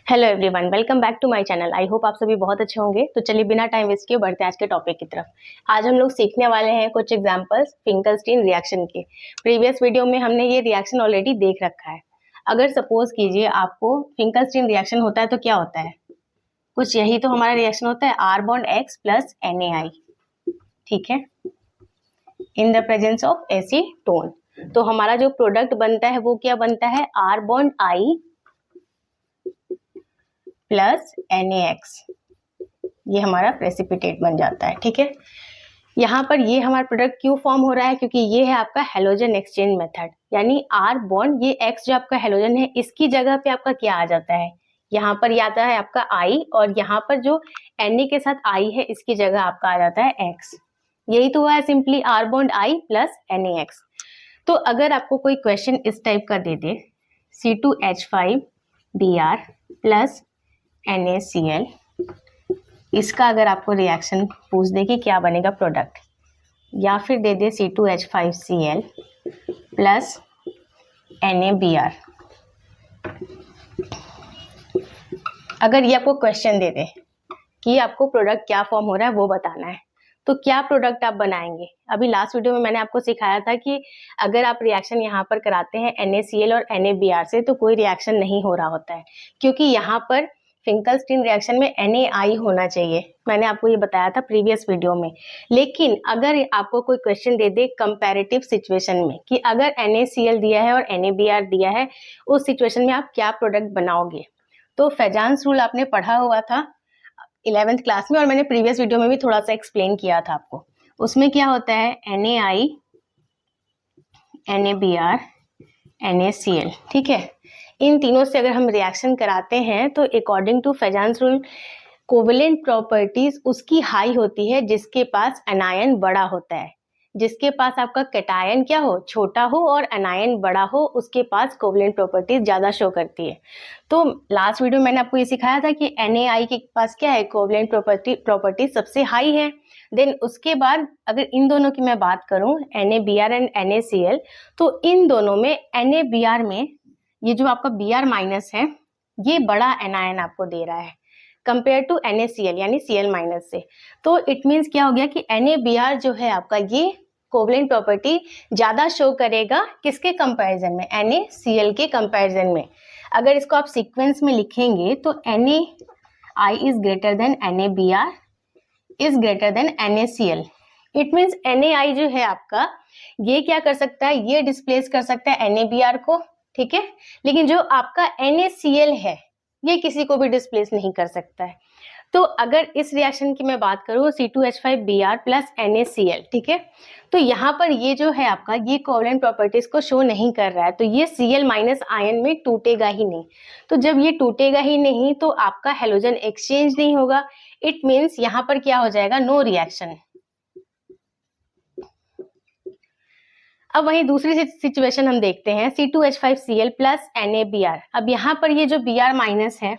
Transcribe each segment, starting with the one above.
Hello everyone, welcome back to my channel. I hope आप सभी बहुत अच्छे होंगे। तो चलिए बिना टाइम वेस्ट किए बढ़ते हैं आज के टॉपिक की तरफ। आज हम लोग सीखने वाले हैं कुछ एग्जांपल्स फिंकलस्टीन रिएक्शन के। प्रीवियस वीडियो में हमने ये रिएक्शन ऑलरेडी देख रखा है। अगर सपोज कीजिए आपको फिंकलस्टीन रिएक्शन होता है तो क्या होता है, कुछ यही तो हमारा रिएक्शन होता है, R bond X plus NaI, ठीक है, in the presence of acetone. तो हमारा जो प्रोडक्ट बनता है वो क्या बनता है, R bond I plus NaX, ये हमारा प्रेसिपिटेट बन जाता है। ठीक है, यहाँ पर ये हमारा प्रोडक्ट क्यों फॉर्म हो रहा है, क्योंकि ये है आपका हेलोजन एक्सचेंज मेथड, यानी R बॉन्ड, ये X जो आपका हेलोजन है इसकी जगह पे आपका क्या आ जाता है, यहाँ पर ये आता है आपका I, और यहाँ पर जो Na के साथ I है इसकी जगह आपका आ जाता है X। यही तो हुआ है simply R bond I plus NaX। तो अगर आपको कोई क्वेश्चन इस टाइप का दे दे, C2H5Br प्लस NaCl, इसका अगर आपको रिएक्शन पूछ दे कि क्या बनेगा प्रोडक्ट, या फिर दे दे C2H5Cl प्लस NaBr, अगर ये आपको क्वेश्चन दे दे कि आपको प्रोडक्ट क्या फॉर्म हो रहा है वो बताना है, तो क्या प्रोडक्ट आप बनाएंगे। अभी लास्ट वीडियो में मैंने आपको सिखाया था कि अगर आप रिएक्शन यहाँ पर कराते हैं NaCl और NaBr से तो कोई रिएक्शन नहीं हो रहा होता है, क्योंकि यहाँ पर फिंकलस्टीन रिएक्शन में NaI होना चाहिए। मैंने आपको ये बताया था प्रीवियस वीडियो में। लेकिन अगर आपको कोई क्वेश्चन दे दे कंपैरेटिव सिचुएशन में कि अगर NaCl दिया है और NaBr दिया है, उस सिचुएशन में आप क्या प्रोडक्ट बनाओगे, तो फेजान्स रूल आपने पढ़ा हुआ था 11th क्लास में, और मैंने प्रीवियस वीडियो में भी थोड़ा सा एक्सप्लेन किया था आपको। उसमें क्या होता है, NaI, NaBr, NaCl, ठीक है, इन तीनों से अगर हम रिएक्शन कराते हैं तो according to Fajans rule covalent properties उसकी हाई होती है जिसके पास एनायन बड़ा होता है। जिसके पास आपका कैटायन क्या हो, छोटा हो, और एनायन बड़ा हो, उसके पास कोवेलेंट प्रॉपर्टीज ज्यादा शो करती है। तो लास्ट वीडियो में मैंने आपको ये सिखाया था कि NaI के पास क्या है, कोवेलेंट प्रॉपर्टी सबसे हाई है। देन उसके बाद अगर इन दोनों की मैं बात करूं, NaBr एंड NaCl, तो इन दोनों में NaBr में ये जो आपका Br माइनस है ये बड़ा एनायन आपको दे रहा है कंपेयर टू NaCl यानी Cl माइनस से। तो इट मीन्स क्या हो गया कि NaBr जो है आपका ये कोवेलेंट प्रॉपर्टी ज्यादा शो करेगा किसके कंपैरिजन में, NaCl के कंपैरिजन में। अगर इसको आप सीक्वेंस में लिखेंगे तो NaI is greater than NaBr is greater than NaCl। It means NaI जो है आपका ये क्या कर सकता है, ये डिस्प्लेस कर सकता है NaBr को, ठीक है, लेकिन जो आपका NaCl है ये किसी को भी डिस्प्लेस नहीं कर सकता है। तो अगर इस रिएक्शन की मैं बात करूँ C2H5Br प्लस NaCl, ठीक है, तो यहाँ पर ये जो है आपका ये कोवेलेंट प्रॉपर्टीज को शो नहीं कर रहा है, तो ये Cl माइनस आयन में टूटेगा ही नहीं। तो जब ये टूटेगा ही नहीं तो आपका हेलोजन एक्सचेंज नहीं होगा। इट मीन्स यहाँ पर क्या हो जाएगा, नो रिएक्शन। अब वहीं दूसरी सिचुएशन हम देखते हैं C2H5Cl प्लस NaBr। अब यहाँ पर ये जो Br माइनस है,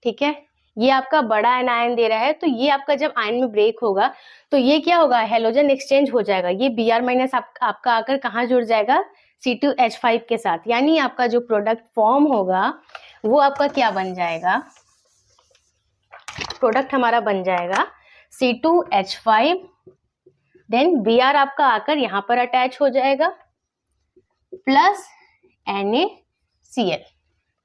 ठीक है, ये आपका बड़ा एनायन दे रहा है, तो ये आपका जब आयन में ब्रेक होगा तो ये क्या होगा, हेलोजन एक्सचेंज हो जाएगा। ये Br माइनस आपका आकर कहाँ जुड़ जाएगा, C2H5 के साथ, यानी आपका जो प्रोडक्ट फॉर्म होगा वो आपका क्या बन जाएगा, प्रोडक्ट हमारा बन जाएगा C2H5, देन Br आपका आकर यहाँ पर अटैच हो जाएगा प्लस NaCl।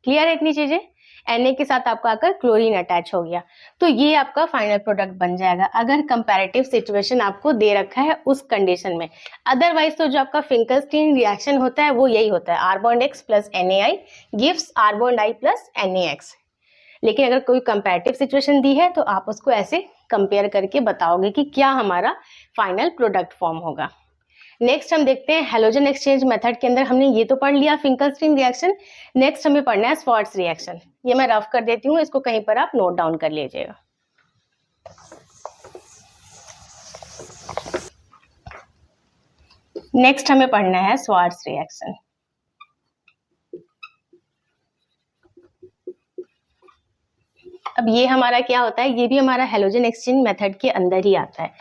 क्लियर है इतनी चीजें, Na के साथ आपका आकर क्लोरीन अटैच हो गया, तो ये आपका फाइनल प्रोडक्ट बन जाएगा अगर कंपैरेटिव सिचुएशन आपको दे रखा है उस कंडीशन में। अदरवाइज तो जो आपका फिंकलस्टीन रिएक्शन होता है वो यही होता है, R bond X plus NaI gives R bond I plus NaX। लेकिन अगर कोई कंपैरेटिव सिचुएशन दी है तो आप उसको ऐसे कंपेयर करके बताओगे कि क्या हमारा फाइनल प्रोडक्ट फॉर्म होगा। नेक्स्ट हम देखते हैं हेलोजन एक्सचेंज मेथड के अंदर हमने ये तो पढ़ लिया फिंकलस्टीन रिएक्शन। नेक्स्ट हमें पढ़ना है स्वार्ट्ज रिएक्शन। ये मैं रफ कर देती हूँ, इसको कहीं पर आप नोट डाउन कर लीजिएगा। नेक्स्ट हमें पढ़ना है स्वार्ट्ज रिएक्शन। अब ये हमारा क्या होता है, ये भी हमारा हेलोजन एक्सचेंज मेथड के अंदर ही आता है।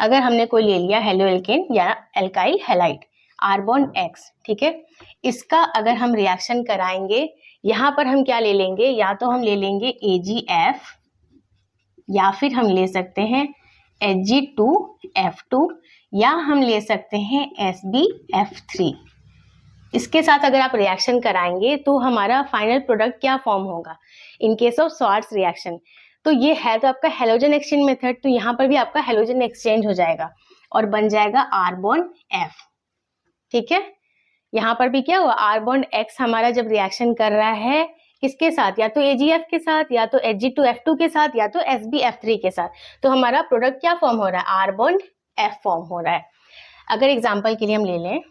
अगर हमने कोई ले लिया हेलो एल्केन या alkyl halide R bond X, ठीक है, इसका अगर हम रिएक्शन कराएंगे यहाँ पर हम क्या ले लेंगे, या तो हम ले लेंगे AgF, या फिर हम ले सकते हैं Hg2F2, या हम ले सकते हैं SbF3। इसके साथ अगर आप रिएक्शन कराएंगे तो हमारा फाइनल प्रोडक्ट क्या फॉर्म होगा in case of Swarts reaction. तो ये है तो आपका हेलोजन एक्सचेंज मेथड, तो यहाँ पर भी आपका हेलोजन एक्सचेंज हो जाएगा और बन जाएगा R बॉन्ड F। ठीक है, यहाँ पर भी क्या हुआ, R बॉन्ड X हमारा जब रिएक्शन कर रहा है किसके साथ, या तो AgF के साथ, या तो Hg2F2 के साथ, या तो SbF3 के साथ, तो हमारा प्रोडक्ट क्या फॉर्म हो रहा है, R बॉन्ड F फॉर्म हो रहा है। अगर एग्जाम्पल के लिए हम ले लें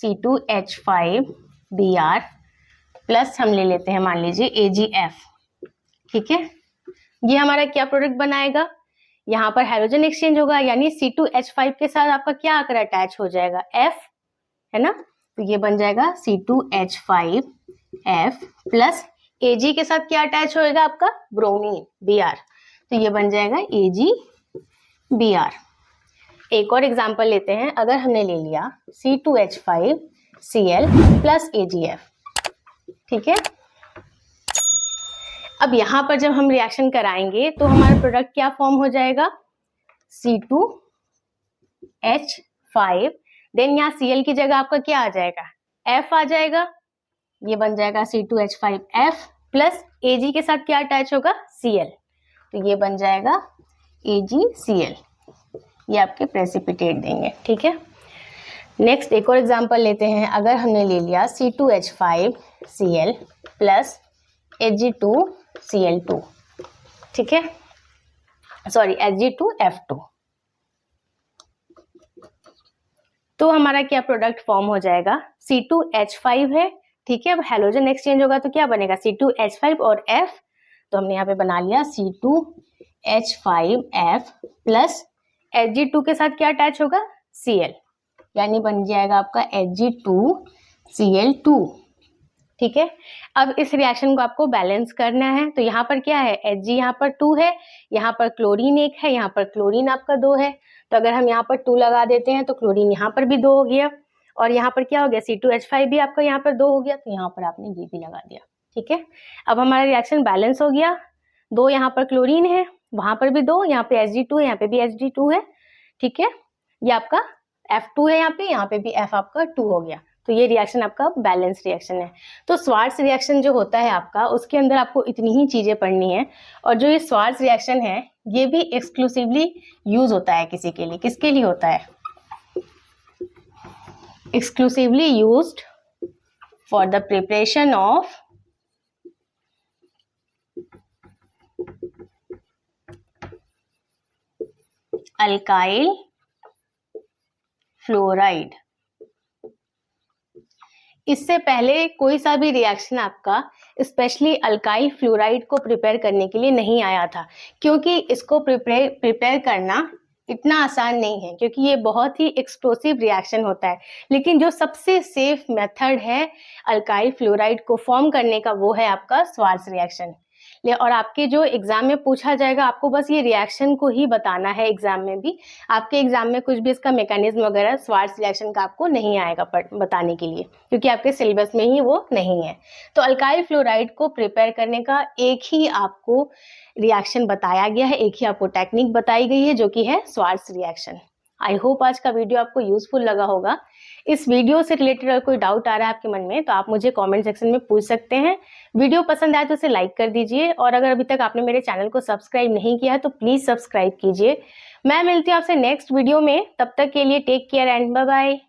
C2H5Br प्लस हम ले लेते हैं मान लीजिए AgF। ठीक है, ये हमारा क्या प्रोडक्ट बनाएगा, यहाँ पर हाइड्रोजन एक्सचेंज होगा, यानी C2H5 के साथ आपका क्या आकर अटैच हो जाएगा, F, है ना। तो ये बन जाएगा C2H5F प्लस Ag के साथ क्या अटैच होएगा आपका, ब्रोमीन Br, तो ये बन जाएगा AgBr। एक और एग्जांपल लेते हैं, अगर हमने ले लिया C2H5Cl प्लस AgF। ठीक है, अब यहाँ पर जब हम रिएक्शन कराएंगे तो हमारा प्रोडक्ट क्या फॉर्म हो जाएगा, C2H5, देन यहाँ Cl की जगह आपका क्या आ जाएगा, F आ जाएगा, ये बन जाएगा C2H5F प्लस Ag के साथ क्या अटैच होगा, Cl, तो ये बन जाएगा AgCl, ये आपके प्रेसिपिटेट देंगे। ठीक है, नेक्स्ट एक और एग्जांपल लेते हैं, अगर हमने ले लिया C2H5Cl प्लस Hg2Cl2, ठीक है, सॉरी Hg2F2, तो हमारा क्या प्रोडक्ट फॉर्म हो जाएगा, C2H5 है। ठीक है, अब हेलोजन एक्सचेंज होगा तो क्या बनेगा, C2H5 और F, तो हमने यहाँ पे बना लिया C2H5F प्लस Hg2 के साथ क्या अटैच होगा, Cl, यानी बन जाएगा आपका Hg2Cl2। ठीक है, अब इस रिएक्शन को आपको बैलेंस करना है, तो यहाँ पर क्या है, Hg यहाँ पर 2 है, यहाँ पर क्लोरीन 1 है, यहाँ पर क्लोरीन आपका 2 है, तो अगर हम यहाँ पर 2 लगा देते हैं तो क्लोरीन यहाँ पर भी 2 हो गया, और यहाँ पर क्या हो गया, C2H5 भी आपका यहाँ पर 2 हो गया, तो यहाँ पर आपने ये भी लगा दिया। ठीक है, अब हमारा रिएक्शन बैलेंस हो गया, 2 यहाँ पर क्लोरीन है, वहां पर भी 2, यहाँ पे Hg2 है, यहाँ पे भी Hg2 है। ठीक है, ये आपका F2 है, यहाँ पे भी F आपका 2 हो गया, तो ये रिएक्शन आपका बैलेंस रिएक्शन है। तो स्वार्ट्ज रिएक्शन जो होता है आपका, उसके अंदर आपको इतनी ही चीजें पढ़नी है, और जो ये स्वार्ट्ज रिएक्शन है ये भी एक्सक्लूसिवली यूज होता है किसी के लिए, किसके लिए होता है, exclusively used for the preparation of alkyl fluoride। इससे पहले कोई सा भी रिएक्शन आपका स्पेशली अल्काइल फ्लोराइड को प्रिपेयर करने के लिए नहीं आया था, क्योंकि इसको प्रिपेयर करना इतना आसान नहीं है, क्योंकि ये बहुत ही एक्सप्लोसिव रिएक्शन होता है। लेकिन जो सबसे सेफ मेथड है अल्काइल फ्लोराइड को फॉर्म करने का, वो है आपका स्वार्ट्ज रिएक्शन। और आपके जो एग्जाम में पूछा जाएगा, आपको बस ये रिएक्शन को ही बताना है एग्जाम में भी, आपके एग्जाम में कुछ भी इसका मैकेनिज्म वगैरह स्वार्ट्ज रिएक्शन का आपको नहीं आएगा बताने के लिए, क्योंकि आपके सिलेबस में ही वो नहीं है। तो अल्काइल फ्लोराइड को प्रिपेयर करने का एक ही आपको रिएक्शन बताया गया है, एक ही आपको टेक्निक बताई गई है, जो कि है स्वार्ट्ज रिएक्शन। आई होप आज का वीडियो आपको यूजफुल लगा होगा। इस वीडियो से रिलेटेड अगर कोई डाउट आ रहा है आपके मन में, तो आप मुझे कमेंट सेक्शन में पूछ सकते हैं। वीडियो पसंद आए तो उसे लाइक कर दीजिए, और अगर अभी तक आपने मेरे चैनल को सब्सक्राइब नहीं किया है तो प्लीज सब्सक्राइब कीजिए। मैं मिलती हूँ आपसे नेक्स्ट वीडियो में, तब तक के लिए take care and bye bye.